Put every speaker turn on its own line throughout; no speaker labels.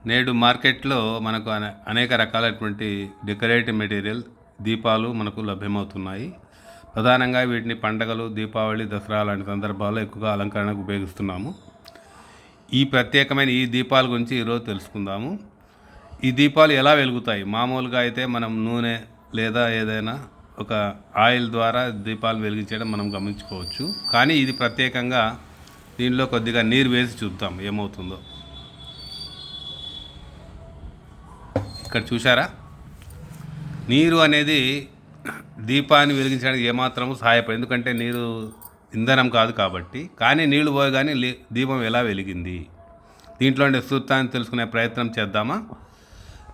నేడు మార్కెట్లో మనకు అనేక రకాలైనటువంటి డెకరేటివ్ మెటీరియల్ దీపాలు మనకు లభ్యమవుతున్నాయి. ప్రధానంగా వీటిని పండగలు, దీపావళి, దసరా లాంటి సందర్భాల్లో ఎక్కువగా అలంకరణకు ఉపయోగిస్తున్నాము. ఈ ప్రత్యేకమైన ఈ దీపాల గురించి ఈరోజు తెలుసుకుందాము. ఈ దీపాలు ఎలా వెలుగుతాయి? మామూలుగా అయితే మనం నూనె లేదా ఏదైనా ఒక ఆయిల్ ద్వారా దీపాలు వెలిగించడం మనం గమనించుకోవచ్చు. కానీ ఇది ప్రత్యేకంగా దీనిలో కొద్దిగా నీరు వేసి చూద్దాం ఏమవుతుందో. ఇక్కడ చూసారా, నీరు అనేది దీపాన్ని వెలిగించడానికి ఏమాత్రం సహాయపడి, ఎందుకంటే నీరు ఇంధనం కాదు కాబట్టి. కానీ నీళ్లు పోయగానే దీపం ఎలా వెలిగింది, దీంట్లో ఉండే సూత్రాన్ని తెలుసుకునే ప్రయత్నం చేద్దామా?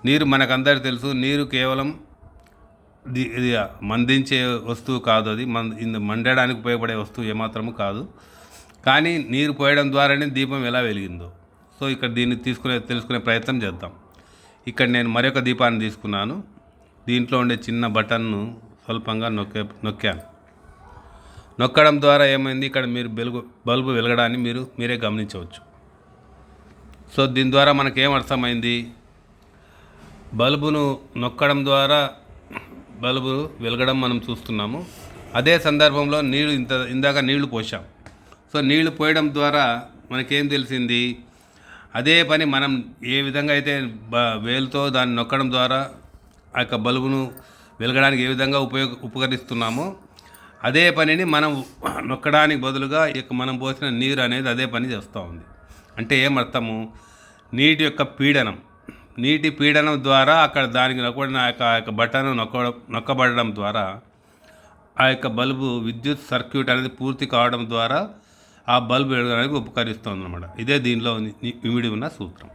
నీరు మనకందరికీ తెలుసు, నీరు కేవలం ఇది మందించే వస్తువు కాదు, అది మండడానికి ఉపయోగపడే వస్తువు ఏమాత్రము కాదు. కానీ నీరు పోయడం ద్వారానే దీపం ఎలా వెలిగిందో, సో ఇక్కడ దీన్ని తెలుసుకునే ప్రయత్నం చేద్దాం. ఇక్కడ నేను మరొక దీపాన్ని తీసుకున్నాను. దీంట్లో ఉండే చిన్న బటన్ను స్వల్పంగా నొక్కాను. నొక్కడం ద్వారా ఏమైంది, ఇక్కడ మీరు బల్బు వెలగడాన్ని మీరే గమనించవచ్చు. సో దీని ద్వారా మనకేం అర్థమైంది, బల్బును నొక్కడం ద్వారా బల్బు వెలగడం మనం చూస్తున్నాము. అదే సందర్భంలో ఇందాక నీళ్లు పోసాం. సో నీళ్లు పోయడం ద్వారా మనకేం తెలిసింది, అదే పని మనం ఏ విధంగా అయితే వేలుతో దాన్ని నొక్కడం ద్వారా ఆ యొక్క బల్బును వెలగడానికి ఏ విధంగా ఉపకరిస్తున్నామో, అదే పనిని మనం నొక్కడానికి బదులుగా మనం పోసిన నీరు అనేది అదే పని చేస్తూ ఉంది. అంటే ఏమర్థము, నీటి పీడనం ద్వారా అక్కడ దానికి నొక్కబడిన ఆ యొక్క బటన్ నొక్కబడడం ద్వారా ఆ యొక్క బల్బు విద్యుత్ సర్క్యూట్ అనేది పూర్తి కావడం ద్వారా ఆ బల్బు వెలగడానికి ఉపకరిస్తుంది అన్నమాట. ఇదే దీనిలో ఇమిడి ఉన్న సూత్రం.